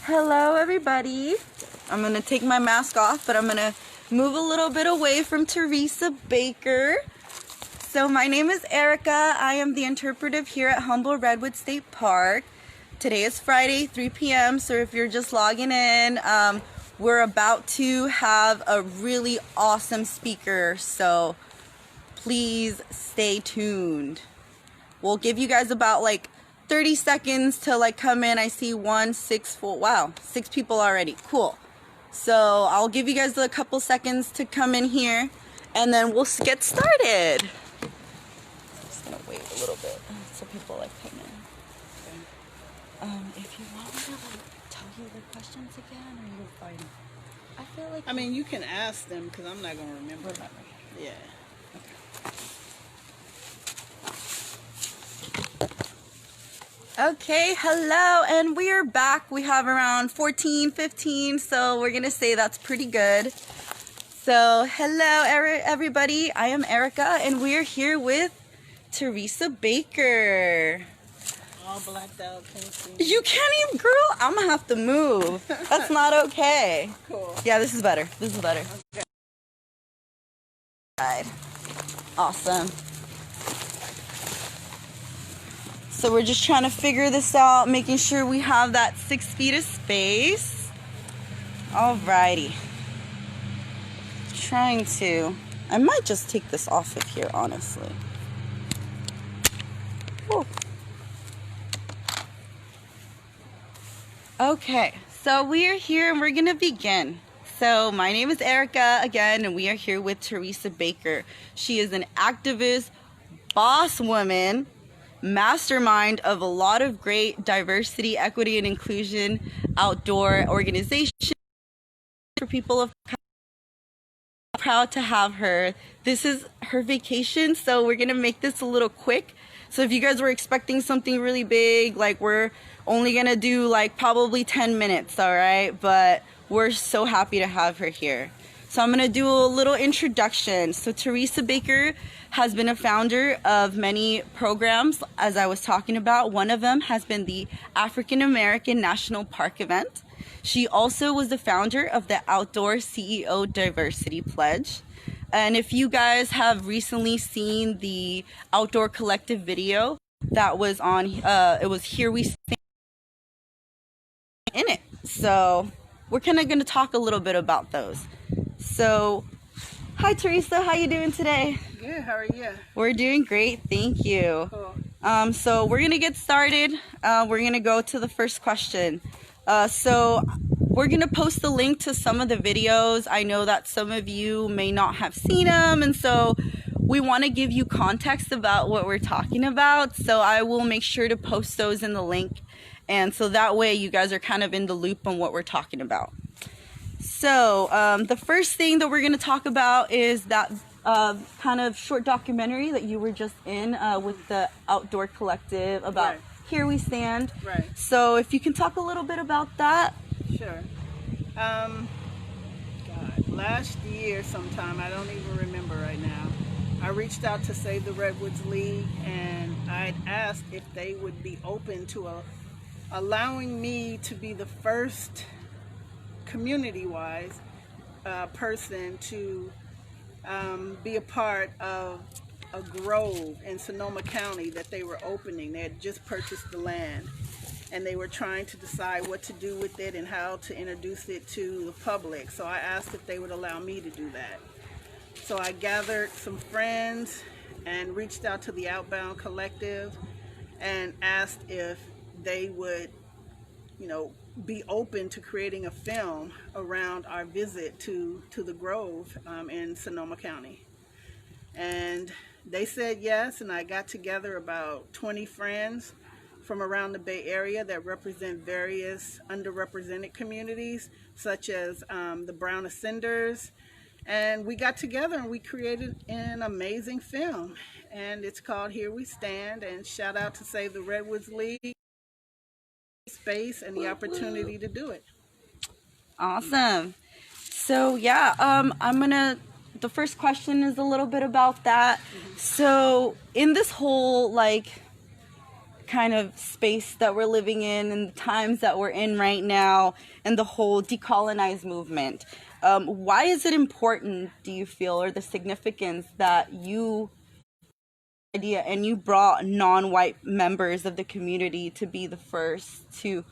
Hello everybody. I'm gonna take my mask off, but I'm gonna move a little bit away from Teresa Baker. So my name is Erica. I am the interpretive here at Humboldt Redwood State Park. Today is Friday, 3 p.m. So if you're just logging in, we're about to have a really awesome speaker. So please stay tuned. We'll give you guys about 30 seconds to come in. I see 6 people already. Cool. So I'll give you guys a couple seconds to come in here and then we'll get started. I'm just gonna wait a little bit so people come in. If you want me to tell you the questions again, or you're fine. I feel like you can ask them because I'm not gonna remember. Yeah. Okay, hello, and we are back. We have around 15, so we're gonna say that's pretty good. So, hello everybody, I am Erica, and we are here with Teresa Baker. All blacked out, can't see. You can't even, girl, I'm gonna have to move. That's not okay. Cool. Yeah, this is better. This is better. Okay. Awesome. So we're just trying to figure this out, making sure we have that 6 feet of space. Alrighty. I might just take this off of here, honestly. Whew. Okay, so we are here and we're gonna begin. So my name is Erica again, and we are here with Teresa Baker. She is an activist, boss woman, mastermind of a lot of great diversity, equity, and inclusion outdoor organizations for people of color. I'm proud to have her. This is her vacation, so we're gonna make this a little quick. So if you guys were expecting something really big, we're only gonna do probably 10 minutes, all right? But we're so happy to have her here. So I'm gonna do a little introduction. So Teresa Baker has been a founder of many programs, as I was talking about. One of them has been the African American National Park event. She also was the founder of the Outdoor CEO Diversity Pledge. And if you guys have recently seen the Outdoor Collective video that was on, it was Here We Stand in it. So we're kind of gonna talk a little bit about those. So, hi Teresa, how you doing today? Good, how are you? We're doing great, thank you. Cool. So we're gonna get started. We're gonna go to the first question. So we're gonna post the link to some of the videos. I know that some of you may not have seen them, and so we want to give you context about what we're talking about. So I will make sure to post those in the link, and so that way you guys are kind of in the loop on what we're talking about. So the first thing that we're going to talk about is that kind of short documentary that you were just in with the Outdoor Collective about Right. Here We Stand. Right. So if you can talk a little bit about that. Sure. God, last year sometime, I don't even remember right now, I reached out to Save the Redwoods League, and I'd asked if they would be open to allowing me to be the first community-wise person to be a part of a grove in Sonoma County that they were opening. They had just purchased the land and they were trying to decide what to do with it and how to introduce it to the public. So I asked if they would allow me to do that. So I gathered some friends and reached out to the Outbound Collective and asked if they would, be open to creating a film around our visit to the Grove in Sonoma County. And they said yes, and I got together about 20 friends from around the Bay Area that represent various underrepresented communities, such as the Brown Ascenders. And we got together and we created an amazing film. And it's called Here We Stand, and shout out to Save the Redwoods League space and the opportunity to do it. Awesome. So yeah, the first question is a little bit about that. So in this whole kind of space that we're living in and the times that we're in right now and the whole decolonize movement. Why is it important, do you feel, or the significance that you idea and you brought non-white members of the community to be the first to,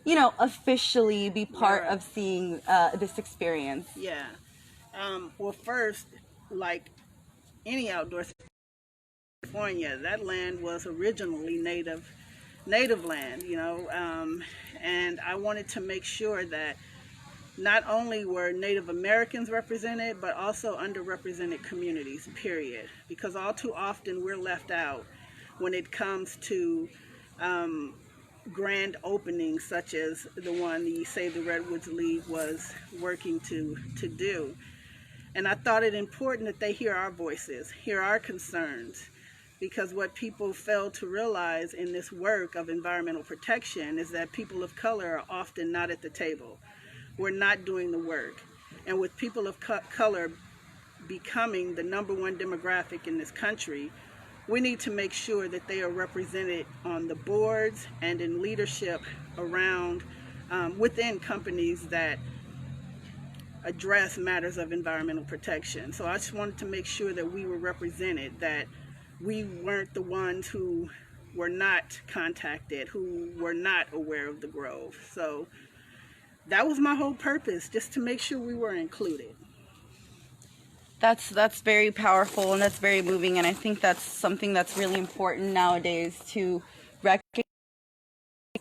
you know, officially be part of seeing this experience? Yeah. Well, first, like any outdoor California, that land was originally native land, you know, and I wanted to make sure that not only were Native Americans represented, but also underrepresented communities, period. Because all too often we're left out when it comes to grand openings such as the one the Save the Redwoods League was working to do. And I thought it important that they hear our voices, hear our concerns, because what people fail to realize in this work of environmental protection is that people of color are often not at the table. We're not doing the work. And with people of color becoming the #1 demographic in this country, we need to make sure that they are represented on the boards and in leadership around within companies that address matters of environmental protection. So I just wanted to make sure that we were represented, that we weren't the ones who were not contacted, who were not aware of the Grove. So that was my whole purpose, just to make sure we were included. That's very powerful and that's very moving, and I think that's something that's really important nowadays, to recognize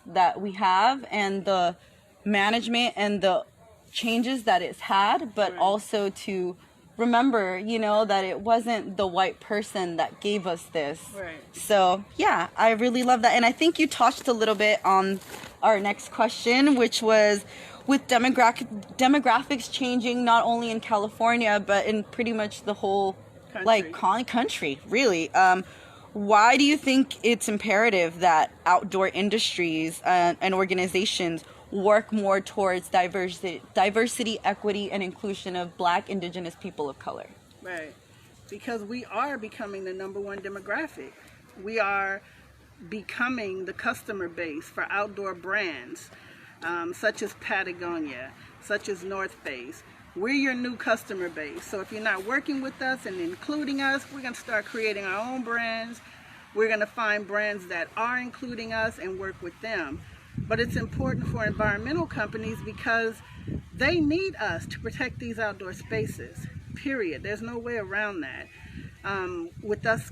that we have and the management and the changes that it's had, but also to remember, you know, that it wasn't the white person that gave us this. So yeah, I really love that. And I think you touched a little bit on our next question, which was, with demographics changing not only in California but in pretty much the whole country, really, why do you think it's imperative that outdoor industries and organizations work more towards diversity, equity, and inclusion of Black, Indigenous people of color? Right, because we are becoming the #1 demographic. We are becoming the customer base for outdoor brands, such as Patagonia, such as North Face. We're your new customer base. So if you're not working with us and including us, we're going to start creating our own brands. We're going to find brands that are including us and work with them. But it's important for environmental companies because they need us to protect these outdoor spaces, period. There's no way around that. With us,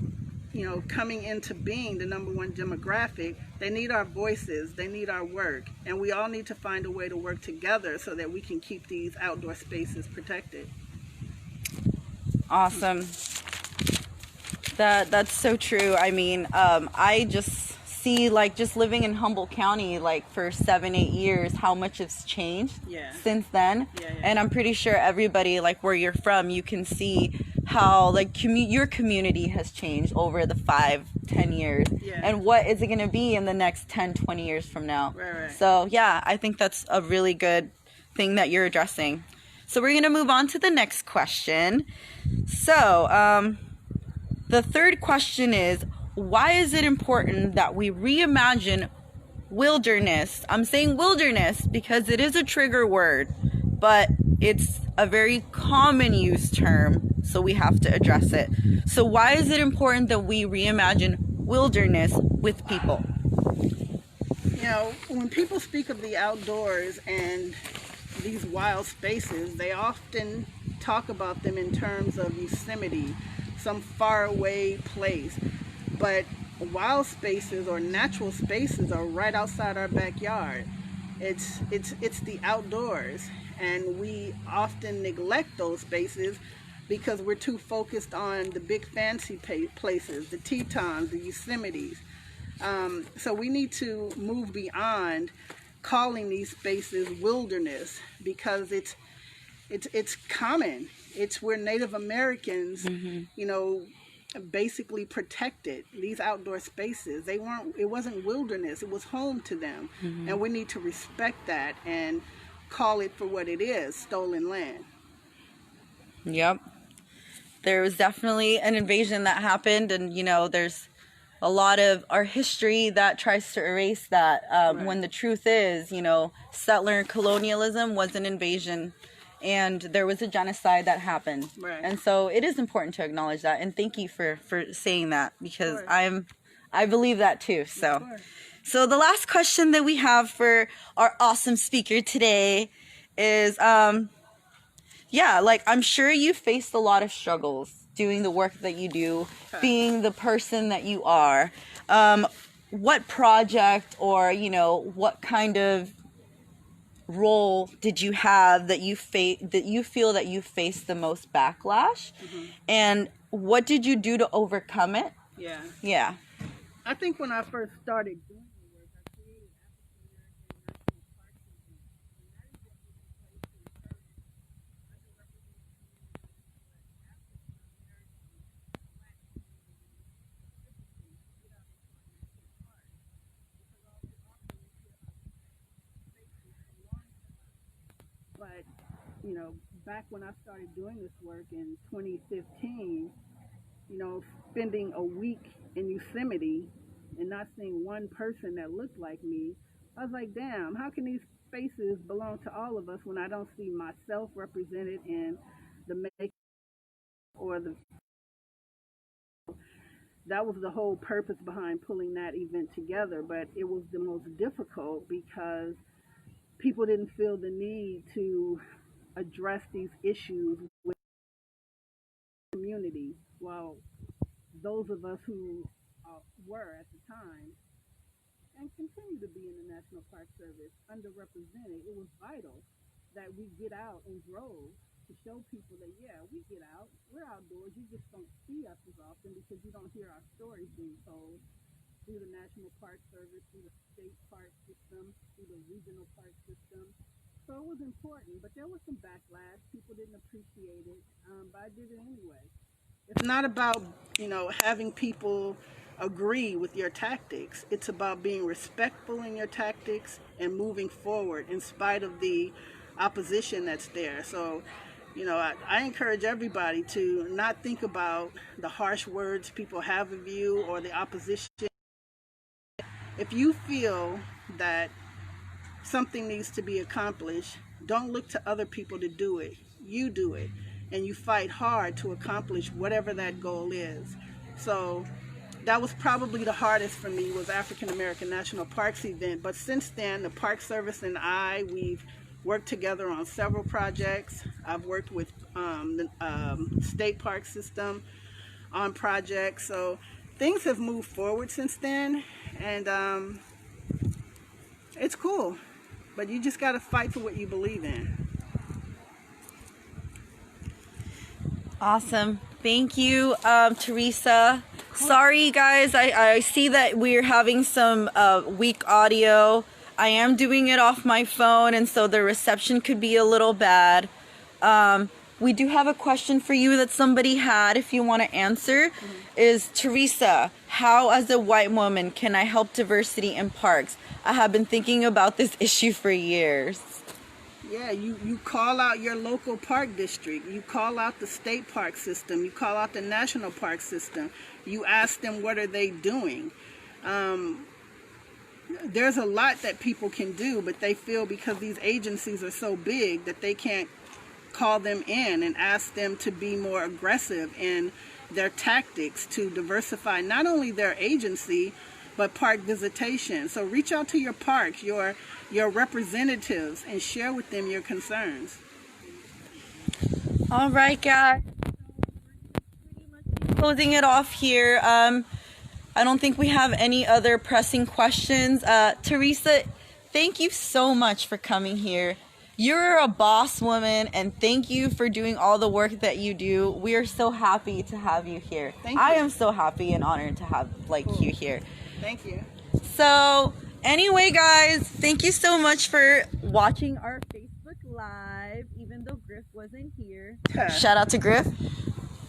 you know, coming into being the #1 demographic, they need our voices, they need our work, and we all need to find a way to work together so that we can keep these outdoor spaces protected. Awesome. That's so true. I mean, I just see, like, just living in Humboldt County, like, for 7-8 years, how much has changed since then. And I'm pretty sure everybody, like, where you're from, you can see how, like, your community has changed over the 5-10 years. And what is it going to be in the next 10-20 years from now? So yeah, I think that's a really good thing that you're addressing. So we're going to move on to the next question. So the third question is, why is it important that we reimagine wilderness? I'm saying wilderness because it is a trigger word, but it's a very common use term, so we have to address it. So why is it important that we reimagine wilderness with people? You know, when people speak of the outdoors and these wild spaces, they often talk about them in terms of Yosemite, some faraway place. But wild spaces or natural spaces are right outside our backyard. It's the outdoors, and we often neglect those spaces because we're too focused on the big fancy places, the Tetons, the Yosemites. So we need to move beyond calling these spaces wilderness, because it's common. It's where Native Americans, you know, basically protected these outdoor spaces. It wasn't wilderness, it was home to them. And we need to respect that and call it for what it is, stolen land. Yep. There was definitely an invasion that happened, and, you know, there's a lot of our history that tries to erase that, when the truth is, you know, settler colonialism was an invasion and there was a genocide that happened. Right. And so it is important to acknowledge that, and thank you for saying that, because I believe that too. So the last question that we have for our awesome speaker today is, yeah, like, I'm sure you faced a lot of struggles doing the work that you do, being the person that you are. What project, or, you know, what kind of role did you have that you feel that you faced the most backlash? And what did you do to overcome it? Yeah. I think when I first started doing the work, I created But, you know, back when I started doing this work in 2015, you know, spending a week in Yosemite and not seeing one person that looked like me, I was like, damn, how can these spaces belong to all of us when I don't see myself represented in the make or the... That was the whole purpose behind pulling that event together, but it was the most difficult because people didn't feel the need to address these issues with the community. Well, those of us who were at the time and continue to be in the National Park Service underrepresented, it was vital that we get out in droves to show people that, yeah, we get out, we're outdoors, you just don't see us as often because you don't hear our stories being told through the National Park Service, through the state park system, through the regional park system. So it was important, but there was some backlash. People didn't appreciate it, but I did it anyway. It's not about, you know, having people agree with your tactics. It's about being respectful in your tactics and moving forward in spite of the opposition that's there. So, you know, I encourage everybody to not think about the harsh words people have of you or the opposition. If you feel that something needs to be accomplished, don't look to other people to do it. You do it, and you fight hard to accomplish whatever that goal is. So that was probably the hardest for me, was African American National Parks event. But since then, the Park Service and we've worked together on several projects. I've worked with the state park system on projects. So things have moved forward since then, and it's cool. But you just got to fight for what you believe in. Awesome. Thank you, Teresa. Sorry, guys. I see that we're having some weak audio. I am doing it off my phone, and so the reception could be a little bad. We do have a question for you that somebody had, if you want to answer. Is, Teresa, how as a white woman can I help diversity in parks? I have been thinking about this issue for years. Yeah, you call out your local park district. You call out the state park system. You call out the national park system. You ask them, what are they doing? There's a lot that people can do, but they feel because these agencies are so big that they can't call them in and ask them to be more aggressive in their tactics to diversify not only their agency, but park visitation. So reach out to your parks, your representatives, and share with them your concerns. All right, guys. Closing it off here. I don't think we have any other pressing questions. Teresa, thank you so much for coming here. You're a boss woman, and thank you for doing all the work that you do. We are so happy to have you here. Thank you. I am so happy and honored to have you here. Thank you. So anyway, guys, thank you so much for watching our Facebook Live, even though Griff wasn't here. Shout out to Griff.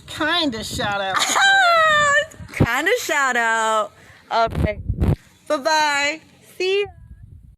Kind of shout out to Griff. Kind of shout out. Okay. Bye-bye. See ya.